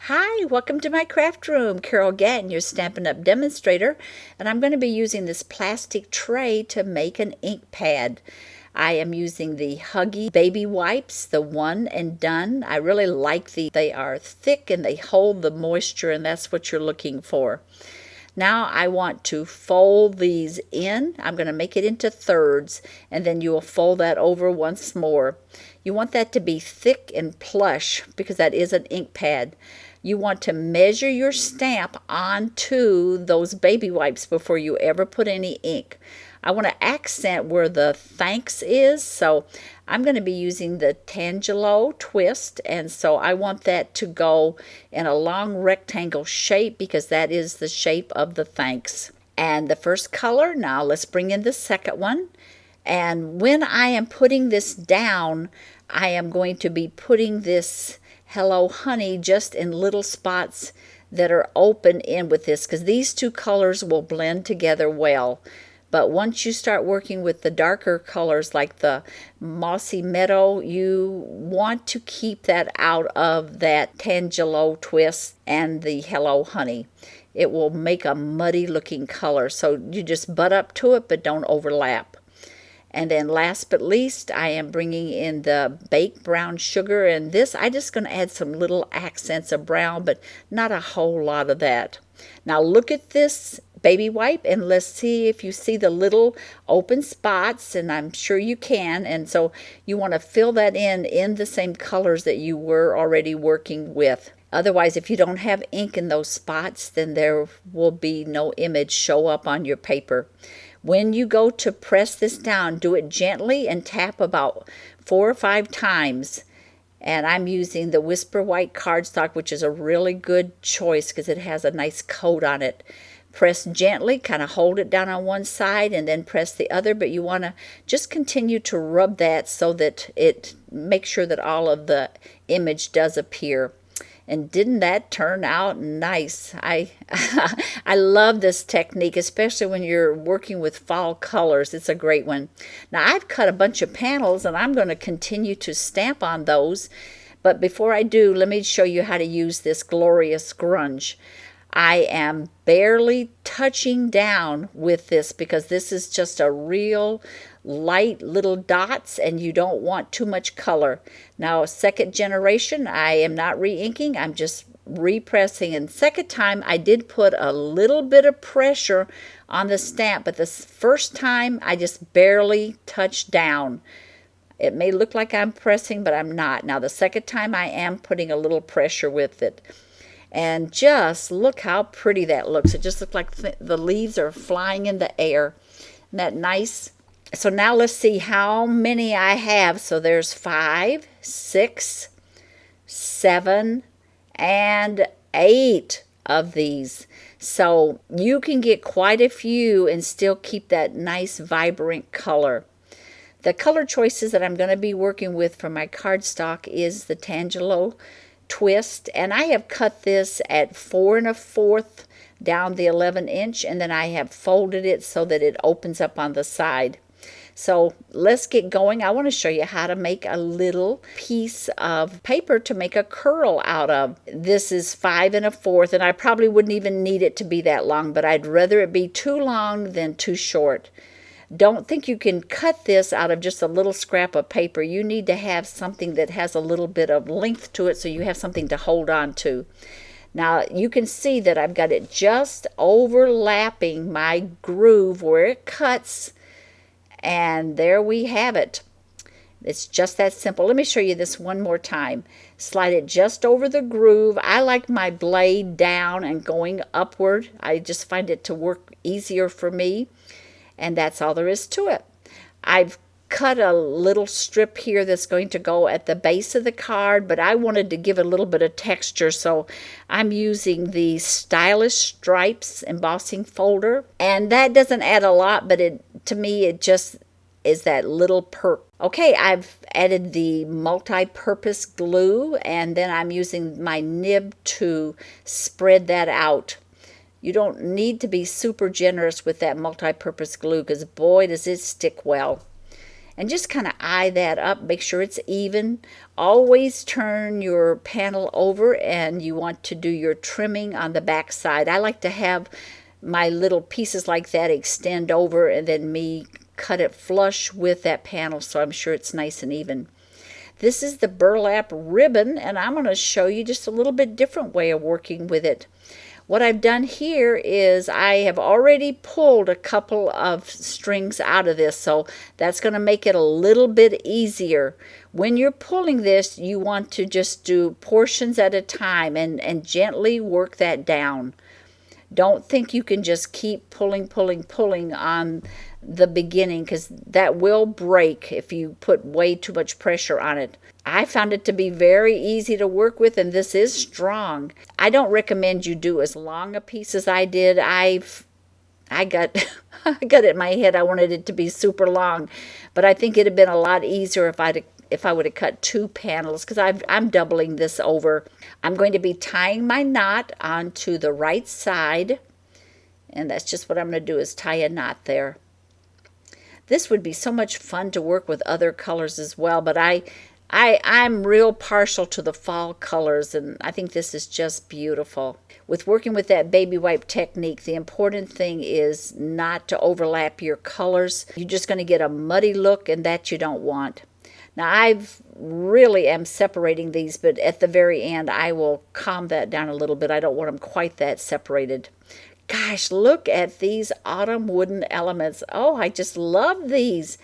Hi, welcome to my craft room. Carol Gatton, your Stampin' Up! Demonstrator, and I'm going to be using this plastic tray to make an ink pad. I am using the Huggy baby wipes, the One and Done. I really like they are thick and they hold the moisture, and that's what you're looking for. Now I want to fold these in. I'm going to make it into thirds, and then you will fold that over once more. You want that to be thick and plush because that is an ink pad. You want to measure your stamp onto those baby wipes before you ever put any ink. I want to accent where the thanks is, so I'm going to be using the Tangelo twist, and so I want that to go in a long rectangle shape because that is the shape of the thanks. And the first color, now let's bring in the second one. And when I am putting this down, I am going to be putting this Hello Honey just in little spots that are open in with this because these two colors will blend together well. But once you start working with the darker colors like the Mossy Meadow, you want to keep that out of that Tangelo twist and the Hello Honey. It will make a muddy looking color, so you just butt up to it but don't overlap. And then last but least, I am bringing in the baked brown sugar, and this I'm just going to add some little accents of brown, but not a whole lot of that. Now look at this baby wipe and let's see if you see the little open spots, and I'm sure you can. And so you want to fill that in the same colors that you were already working with. Otherwise, if you don't have ink in those spots, then there will be no image show up on your paper. When you go to press this down, do it gently and tap about 4 or 5 times. And I'm using the Whisper White cardstock, which is a really good choice because it has a nice coat on it. Press gently, kind of hold it down on one side and then press the other, but you want to just continue to rub that so that it makes sure that all of the image does appear. And didn't that turn out nice? I love this technique, especially when you're working with fall colors. It's a great one. Now I've cut a bunch of panels and I'm going to continue to stamp on those. But before I do, let me show you how to use this glorious grunge. I am barely touching down with this because this is just a real light little dots and you don't want too much color. Now second generation, I am not re-inking, I'm just repressing. And second time I did put a little bit of pressure on the stamp, but the first time I just barely touched down. It may look like I'm pressing, but I'm not. Now the second time I am putting a little pressure with it. And just look how pretty that looks. It just looks like the leaves are flying in the air. Isn't that nice? So now let's see how many I have. So there's 5, 6, 7, and 8 of these. So you can get quite a few and still keep that nice vibrant color. The color choices that I'm going to be working with for my cardstock is the Tangelo twist, and I have cut this at 4 1/4 down the 11-inch, and then I have folded it so that it opens up on the side. So let's get going. I want to show you how to make a little piece of paper to make a curl out of. This is 5 1/4, and I probably wouldn't even need it to be that long, but I'd rather it be too long than too short. Don't think you can cut this out of just a little scrap of paper. You need to have something that has a little bit of length to it so you have something to hold on to. Now you can see that I've got it just overlapping my groove where it cuts, and there we have it. It's just that simple. Let me show you this one more time. Slide it just over the groove. I like my blade down and going upward. I just find it to work easier for me. And that's all there is to it. I've cut a little strip here that's going to go at the base of the card, but I wanted to give it a little bit of texture, so I'm using the Stylish Stripes embossing folder. And that doesn't add a lot, but to me it just is that little perk. Okay, I've added the multi-purpose glue, and then I'm using my nib to spread that out. You don't need to be super generous with that multi-purpose glue because boy does it stick well. and just kind of eye that up. Make sure it's even. Always turn your panel over, and you want to do your trimming on the back side. I like to have my little pieces like that extend over and then me cut it flush with that panel, so I'm sure it's nice and even. This is the burlap ribbon, and I'm going to show you just a little bit different way of working with it. What I've done here is I have already pulled a couple of strings out of this, so that's going to make it a little bit easier. When you're pulling this, you want to just do portions at a time and gently work that down. Don't think you can just keep pulling on the beginning, because that will break if you put way too much pressure on it. I found it to be very easy to work with, and this is strong. I don't recommend you do as long a piece as I did. I got I got it in my head I wanted it to be super long, but I think it'd have been a lot easier if I would have cut 2 panels, because I'm doubling this over. I'm going to be tying my knot onto the right side, and that's just what I'm going to do, is tie a knot there. This would be so much fun to work with other colors as well, but I'm real partial to the fall colors, and I think this is just beautiful. With working with that baby wipe technique, the important thing is not to overlap your colors. You're just going to get a muddy look, and that you don't want. Now, I've really am separating these, but at the very end, I will calm that down a little bit. I don't want them quite that separated. Gosh, look at these autumn wooden elements. Oh, I just love these.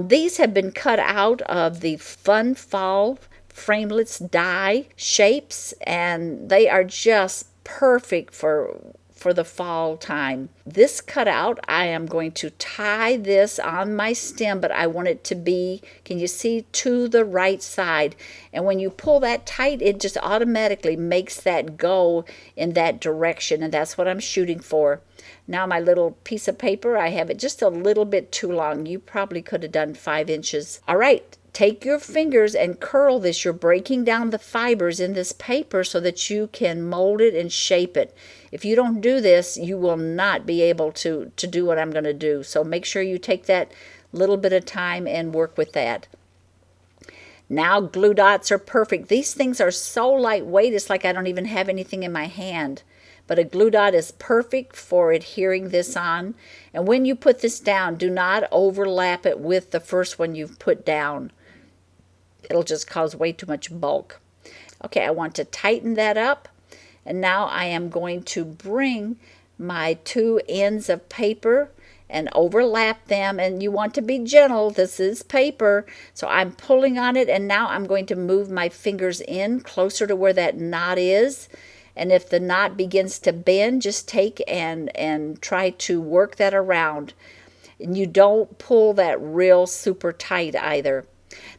These have been cut out of the Fun Fall Framelits die shapes, and they are just perfect for the fall time. This cutout, I am going to tie this on my stem, but I want it to be, can you see, to the right side. And when you pull that tight, it just automatically makes that go in that direction, and that's what I'm shooting for. Now my little piece of paper, I have it just a little bit too long. You probably could have done 5 inches. All right. Take your fingers and curl this. You're breaking down the fibers in this paper so that you can mold it and shape it. If you don't do this, you will not be able to do what I'm going to do. So make sure you take that little bit of time and work with that. Now glue dots are perfect. These things are so lightweight, it's like I don't even have anything in my hand. But a glue dot is perfect for adhering this on. And when you put this down, do not overlap it with the first one you've put down. It'll just cause way too much bulk. Okay, I want to tighten that up. And now I am going to bring my 2 ends of paper and overlap them. And you want to be gentle. This is paper. So I'm pulling on it, and now I'm going to move my fingers in closer to where that knot is. And if the knot begins to bend, just take and try to work that around. And you don't pull that real super tight either.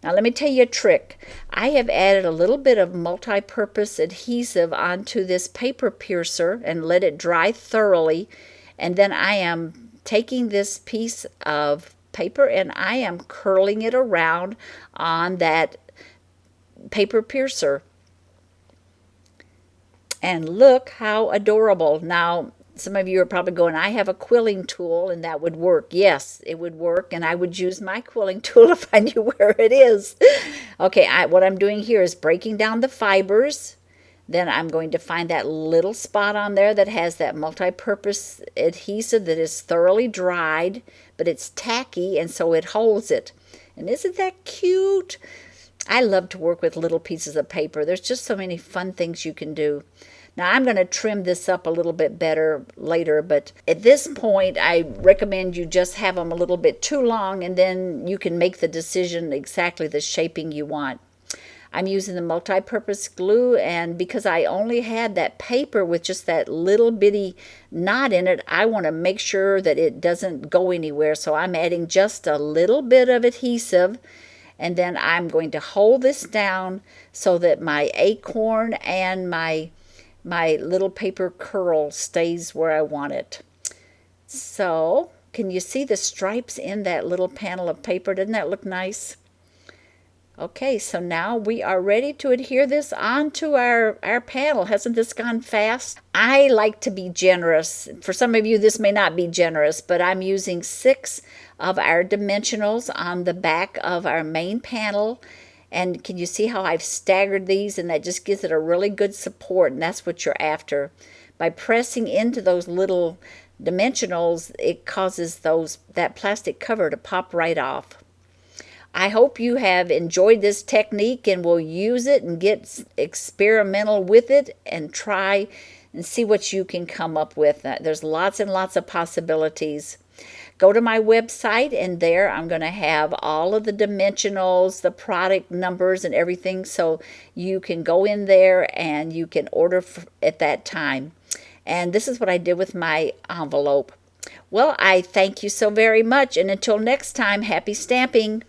Now let me tell you a trick. I have added a little bit of multi-purpose adhesive onto this paper piercer and let it dry thoroughly. And then I am taking this piece of paper and I am curling it around on that paper piercer. And look how adorable. Now, some of you are probably going, I have a quilling tool and that would work. Yes, it would work, and I would use my quilling tool if I knew where it is. Okay, what I'm doing here is breaking down the fibers. Then I'm going to find that little spot on there that has that multi-purpose adhesive that is thoroughly dried, but it's tacky, and so it holds it. And isn't that cute? I love to work with little pieces of paper. There's just so many fun things you can do. Now, I'm going to trim this up a little bit better later, but at this point, I recommend you just have them a little bit too long, and then you can make the decision exactly the shaping you want. I'm using the multi-purpose glue, and because I only had that paper with just that little bitty knot in it, I want to make sure that it doesn't go anywhere. So I'm adding just a little bit of adhesive, and then I'm going to hold this down so that my acorn and my little paper curl stays where I want it. So, can you see the stripes in that little panel of paper? Doesn't that look nice? Okay, so now we are ready to adhere this onto our panel. Hasn't this gone fast? I like to be generous. For some of you, this may not be generous, but I'm using 6 of our dimensionals on the back of our main panel. And can you see how I've staggered these? And that just gives it a really good support, and that's what you're after. By pressing into those little dimensionals, it causes that plastic cover to pop right off. I hope you have enjoyed this technique and will use it and get experimental with it and try and see what you can come up with. There's lots and lots of possibilities. Go to my website, and there I'm going to have all of the dimensionals, the product numbers, and everything, so you can go in there and you can order at that time. And this is what I did with my envelope. Well, I thank you so very much, and until next time, happy stamping.